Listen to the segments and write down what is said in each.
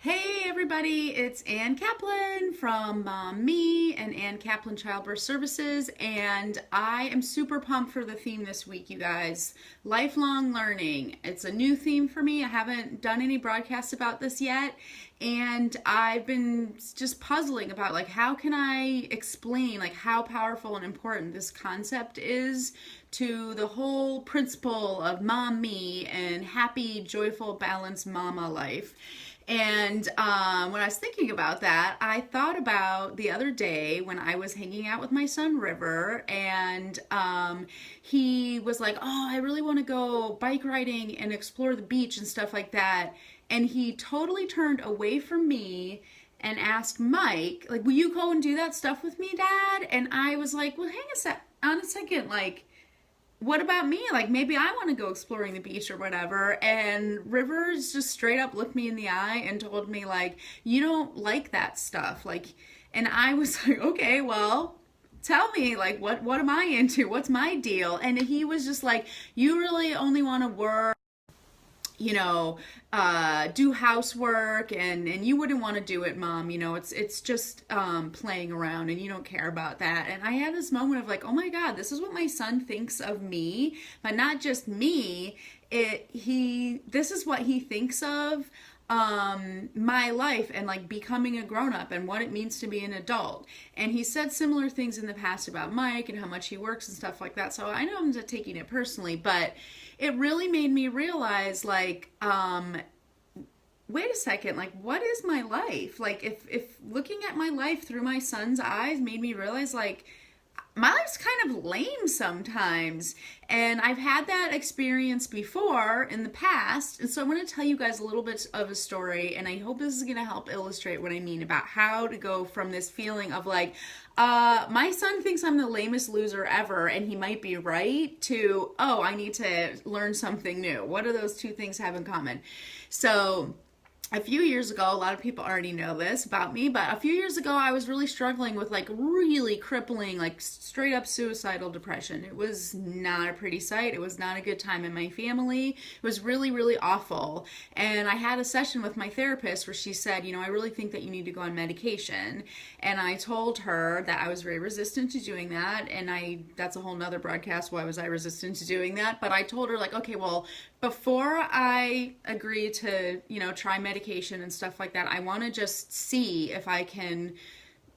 Hey everybody, it's Ann Kaplan from Me and Ann Kaplan Childbirth Services, and I am super pumped for the theme this week, you guys. Lifelong learning. It's a new theme for me. I haven't done any broadcasts about this yet, and I've been just puzzling about how can I explain how powerful and important this concept is to the whole principle of mom me and happy, joyful, balanced mama life. And when I was thinking about that, I thought about the other day when I was hanging out with my son River, and he was like, "Oh, I really want to go bike riding and explore the beach and stuff like that." And he totally turned away from me and asked Mike, "Will you go and do that stuff with me, Dad?" And I was like, "Well, hang on a second, what about me? Maybe I want to go exploring the beach or whatever." And Rivers just straight up looked me in the eye and told me, "You don't like that stuff." And I was like, "Okay, well, tell me, what am I into? What's my deal?" And he was just like, "You really only want to work, do housework, and you wouldn't want to do it, Mom. It's just playing around, and you don't care about that." And I had this moment of oh my God, this is what my son thinks of me, but not just me. This is what he thinks of my life and becoming a grown-up and what it means to be an adult. And he said similar things in the past about Mike and how much he works and stuff like that, so I know I'm not taking it personally, but it really made me realize wait a second, what is my life? If looking at my life through my son's eyes made me realize my life's kind of lame sometimes. And I've had that experience before in the past. And so I'm going to tell you guys a little bit of a story. And I hope this is going to help illustrate what I mean about how to go from this feeling of my son thinks I'm the lamest loser ever and he might be right, to, oh, I need to learn something new. What do those two things have in common? So a few years ago, a lot of people already know this about me, but a few years ago I was really struggling with really crippling, straight up suicidal depression. It was not a pretty sight. It was not a good time in my family. It was really, really awful. And I had a session with my therapist where she said, "I really think that you need to go on medication." And I told her that I was very resistant to doing that. And that's a whole nother broadcast. Why was I resistant to doing that? But I told her okay, well, before I agree to, try medication and stuff like that, I want to just see if I can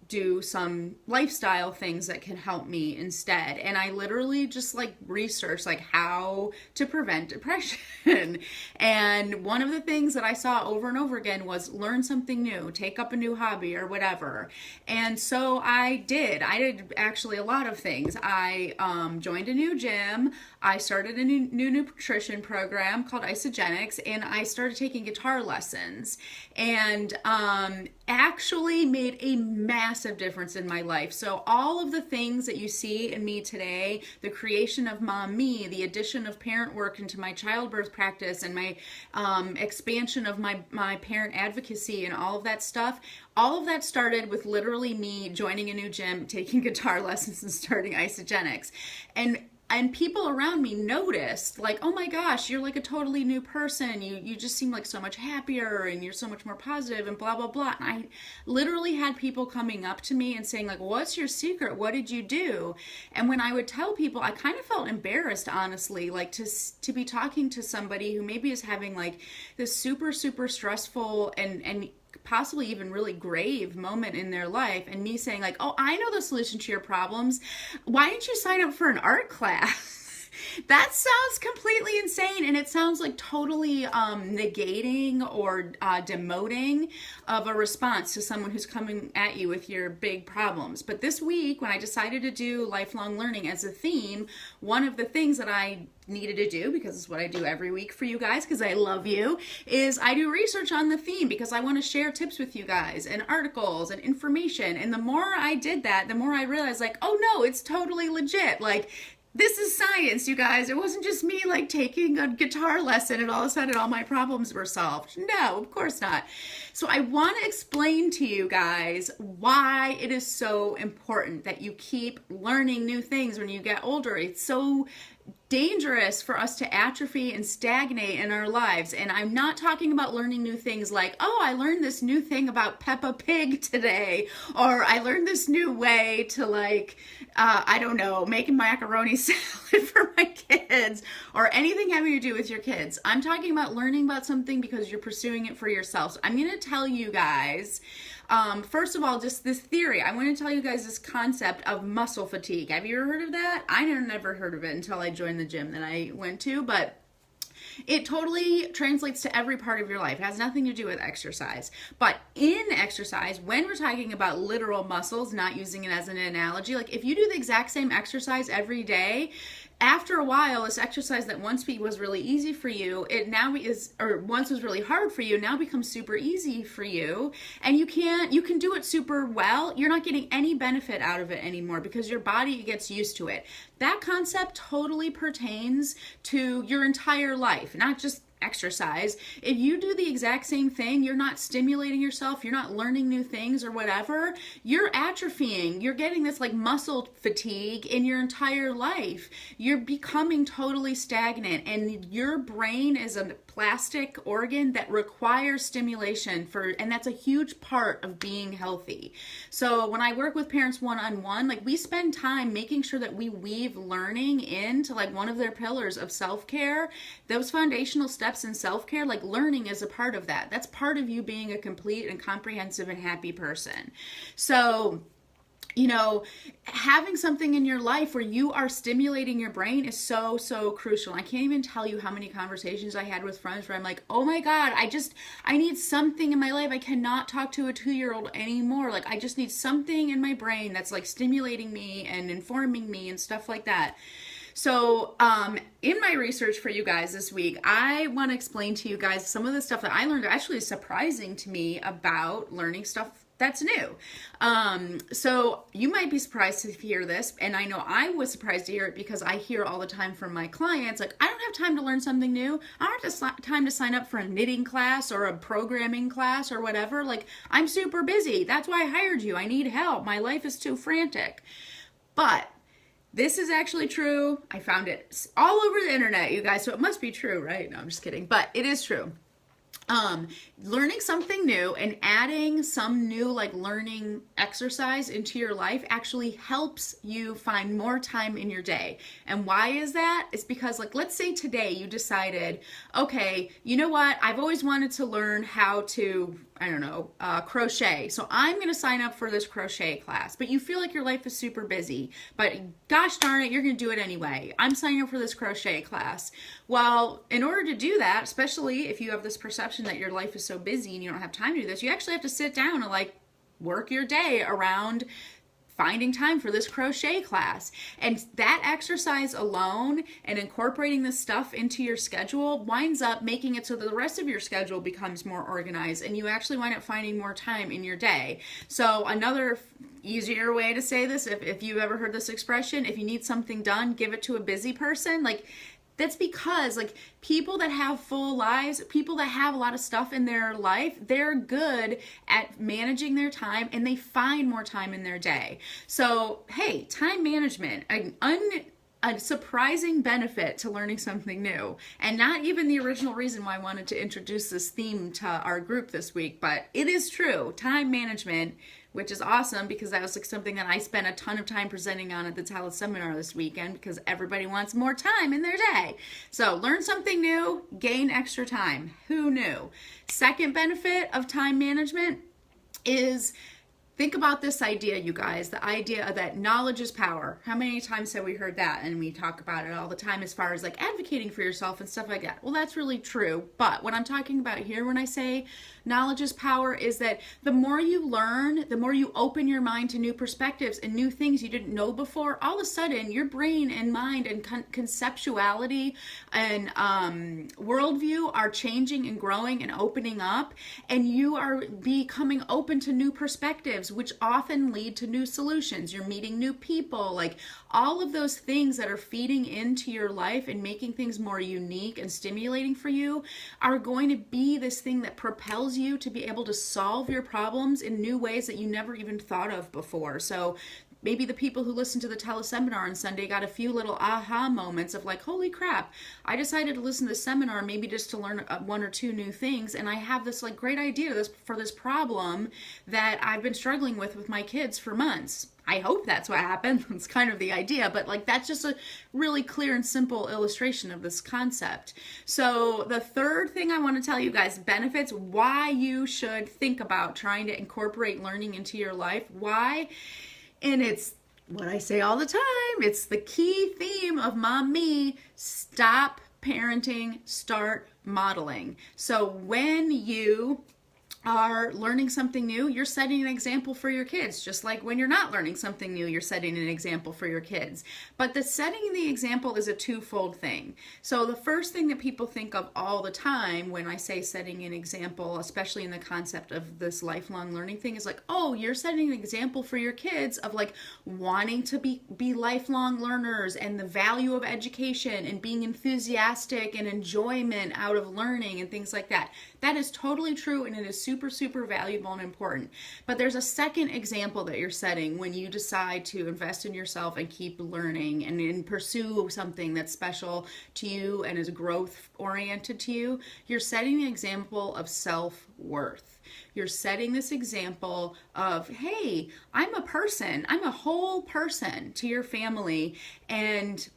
do some lifestyle things that can help me instead. And I literally just researched how to prevent depression. And one of the things that I saw over and over again was learn something new, take up a new hobby or whatever. And so I did actually a lot of things. I joined a new gym. I started a new nutrition program called Isagenix, and I started taking guitar lessons, and actually made a massive difference in my life. So all of the things that you see in me today, the creation of Mom Me, the addition of parent work into my childbirth practice, and my expansion of my parent advocacy and all of that stuff, all of that started with literally me joining a new gym, taking guitar lessons, and starting Isagenix. And people around me noticed, "Oh my gosh, you're a totally new person. You just seem so much happier, and you're so much more positive, and blah, blah, blah." And I literally had people coming up to me and saying, "What's your secret? What did you do?" And when I would tell people, I kind of felt embarrassed, honestly, to be talking to somebody who maybe is having this super, super stressful and possibly even really grave moment in their life, and me saying "Oh, I know the solution to your problems. Why didn't you sign up for an art class?" That sounds completely insane, and it sounds totally negating or demoting of a response to someone who's coming at you with your big problems. But this week, when I decided to do lifelong learning as a theme, one of the things that I needed to do, because it's what I do every week for you guys, because I love you, is I do research on the theme because I want to share tips with you guys and articles and information. And the more I did that, the more I realized oh no, it's totally legit. This is science, you guys. It wasn't just me taking a guitar lesson and all of a sudden all my problems were solved. No, of course not. So I want to explain to you guys why it is so important that you keep learning new things when you get older. It's so dangerous for us to atrophy and stagnate in our lives. And I'm not talking about learning new things like, oh, I learned this new thing about Peppa Pig today, or I learned this new way to I don't know, make macaroni salad for my kids, or anything having to do with your kids. I'm talking about learning about something because you're pursuing it for yourself. So I'm going to tell you guys, first of all, just this theory. I want to tell you guys this concept of muscle fatigue. Have you ever heard of that? I never heard of it until I joined the gym that I went to, but it totally translates to every part of your life. It has nothing to do with exercise. But in exercise, when we're talking about literal muscles, not using it as an analogy, like if you do the exact same exercise every day, after a while, this exercise that once was really easy for you, once was really hard for you, now becomes super easy for you. And you can do it super well. You're not getting any benefit out of it anymore because your body gets used to it. That concept totally pertains to your entire life, not just exercise. If you do the exact same thing, you're not stimulating yourself, you're not learning new things or whatever, you're atrophying. You're getting this like muscle fatigue in your entire life. You're becoming totally stagnant, and your brain is a plastic organ that requires stimulation and that's a huge part of being healthy. So when I work with parents one-on-one, like we spend time making sure that we weave learning into like one of their pillars of self-care. Those foundational steps in self-care, like learning is a part of that. That's part of you being a complete and comprehensive and happy person. So having something in your life where you are stimulating your brain is so, so crucial. I can't even tell you how many conversations I had with friends where I'm like, oh my God, I need something in my life. I cannot talk to a 2-year-old anymore. Like, I just need something in my brain that's like stimulating me and informing me and stuff like that. So in my research for you guys this week, I want to explain to you guys some of the stuff that I learned actually is surprising to me about learning stuff that's new. So you might be surprised to hear this, and I know I was surprised to hear it because I hear all the time from my clients, like, I don't have time to learn something new. I don't have time to sign up for a knitting class or a programming class or whatever. Like, I'm super busy. That's why I hired you. I need help. My life is too frantic. But this is actually true. I found it all over the internet, you guys, so it must be true, right? No, I'm just kidding. But it is true. Learning something new and adding some new like learning exercise into your life actually helps you find more time in your day. And why is that? It's because, like, let's say today you decided, okay, you know what? I've always wanted to learn how to, I don't know, crochet. So I'm going to sign up for this crochet class. But you feel like your life is super busy. But gosh darn it, you're going to do it anyway. I'm signing up for this crochet class. Well, in order to do that, especially if you have this perception that your life is so busy and you don't have time to do this, you actually have to sit down and like work your day around finding time for this crochet class. And that exercise alone and incorporating this stuff into your schedule winds up making it so that the rest of your schedule becomes more organized and you actually wind up finding more time in your day. So another easier way to say this, if you've ever heard this expression, if you need something done, give it to a busy person. Like, that's because, like, people that have full lives, people that have a lot of stuff in their life, they're good at managing their time and they find more time in their day. So, hey, time management, a surprising benefit to learning something new. And not even the original reason why I wanted to introduce this theme to our group this week, but it is true. Time management, which is awesome because that was like something that I spent a ton of time presenting on at the Talent Seminar this weekend because everybody wants more time in their day. So learn something new, gain extra time. Who knew? Second benefit of time management is, think about this idea, you guys, the idea that knowledge is power. How many times have we heard that? And we talk about it all the time as far as like advocating for yourself and stuff like that. Well, that's really true. But what I'm talking about here when I say knowledge is power is that the more you learn, the more you open your mind to new perspectives and new things you didn't know before, all of a sudden your brain and mind and conceptuality and worldview are changing and growing and opening up, and you are becoming open to new perspectives, which often lead to new solutions. You're meeting new people, like all of those things that are feeding into your life and making things more unique and stimulating for you are going to be this thing that propels you to be able to solve your problems in new ways that you never even thought of before. So maybe the people who listened to the teleseminar on Sunday got a few little aha moments of like, holy crap, I decided to listen to the seminar maybe just to learn one or two new things, and I have this like great idea for this problem that I've been struggling with my kids for months. I hope that's what happened. It's kind of the idea, but like that's just a really clear and simple illustration of this concept. So the third thing I want to tell you guys, benefits, why you should think about trying to incorporate learning into your life. Why? And it's what I say all the time. It's the key theme of Mom Me. Stop parenting, start modeling. So when you are learning something new, you're setting an example for your kids. Just like when you're not learning something new, you're setting an example for your kids. But the setting the example is a twofold thing. So the first thing that people think of all the time when I say setting an example, especially in the concept of this lifelong learning thing, is like, oh, you're setting an example for your kids of like wanting to be lifelong learners and the value of education and being enthusiastic and enjoyment out of learning and things like that. That is totally true, and it is super, super valuable and important. But there's a second example that you're setting when you decide to invest in yourself and keep learning and pursue something that's special to you and is growth oriented to you. You're setting the example of self-worth. You're setting this example of, hey, I'm a person, I'm a whole person to your family, and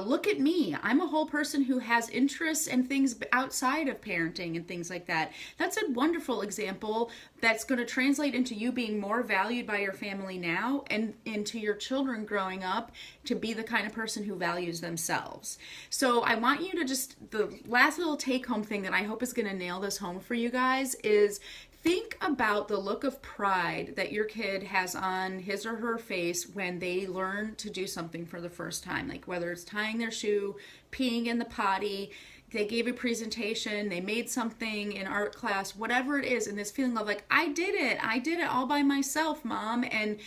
look at me. I'm a whole person who has interests and things outside of parenting and things like that. That's a wonderful example that's going to translate into you being more valued by your family now and into your children growing up to be the kind of person who values themselves. So I want you to just, the last little take-home thing that I hope is going to nail this home for you guys is think about the look of pride that your kid has on his or her face when they learn to do something for the first time, like whether it's tying their shoe, peeing in the potty, they gave a presentation, they made something in art class, whatever it is, and this feeling of like, I did it all by myself, Mom, and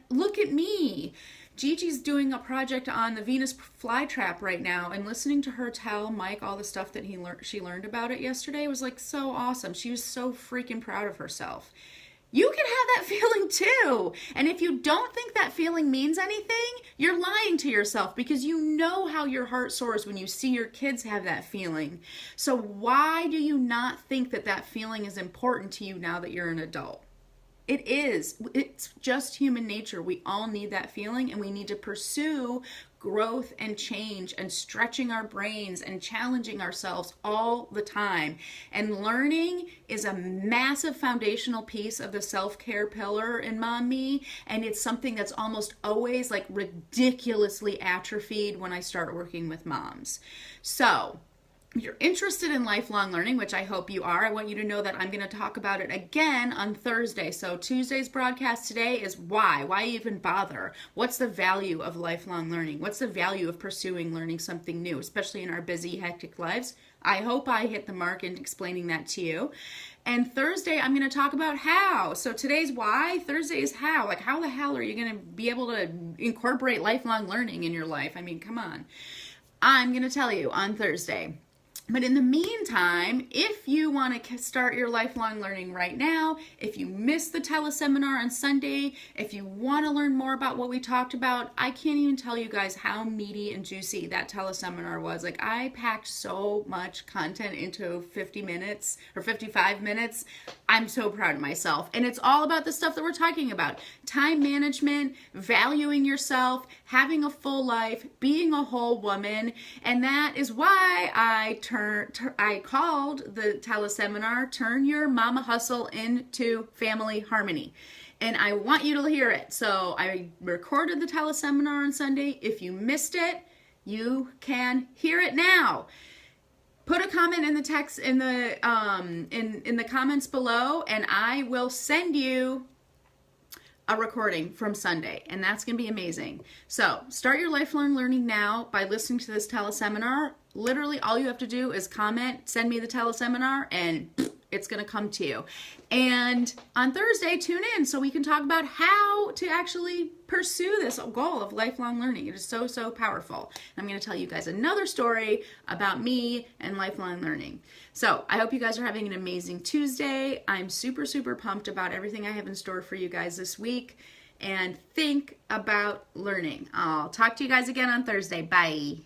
look at me. Gigi's doing a project on the Venus flytrap right now, and listening to her tell Mike all the stuff that she learned about it yesterday was like so awesome. She was so freaking proud of herself. You can have that feeling too. And if you don't think that feeling means anything, you're lying to yourself, because you know how your heart soars when you see your kids have that feeling. So why do you not think that that feeling is important to you now that you're an adult? It is. It's just human nature. We all need that feeling, and we need to pursue growth and change and stretching our brains and challenging ourselves all the time. And learning is a massive foundational piece of the self-care pillar in Mom Me, and it's something that's almost always like ridiculously atrophied when I start working with moms. So if you're interested in lifelong learning, which I hope you are, I want you to know that I'm going to talk about it again on Thursday. So Tuesday's broadcast today is why even bother? What's the value of lifelong learning? What's the value of pursuing learning something new, especially in our busy, hectic lives? I hope I hit the mark in explaining that to you. And Thursday, I'm going to talk about how. So today's why, Thursday is how. Like, how the hell are you going to be able to incorporate lifelong learning in your life? I mean, come on. I'm going to tell you on Thursday. But in the meantime, if you want to start your lifelong learning right now, if you missed the teleseminar on Sunday, if you want to learn more about what we talked about, I can't even tell you guys how meaty and juicy that teleseminar was. Like, I packed so much content into 50 minutes or 55 minutes. I'm so proud of myself. And it's all about the stuff that we're talking about. Time management, valuing yourself, having a full life, being a whole woman. And that is why I called the teleseminar, Turn Your Mama Hustle into Family Harmony. And I want you to hear it. So I recorded the teleseminar on Sunday. If you missed it, you can hear it now. Put a comment in the text in the in the comments below, and I will send you a recording from Sunday, and that's going to be amazing. So start your lifelong learning now by listening to this teleseminar. Literally all you have to do is comment, send me the teleseminar, and it's going to come to you. And on Thursday, tune in so we can talk about how to actually pursue this goal of lifelong learning. It is so, so powerful. And I'm going to tell you guys another story about me and lifelong learning. So I hope you guys are having an amazing Tuesday. I'm super, super pumped about everything I have in store for you guys this week. and think about learning. I'll talk to you guys again on Thursday. Bye.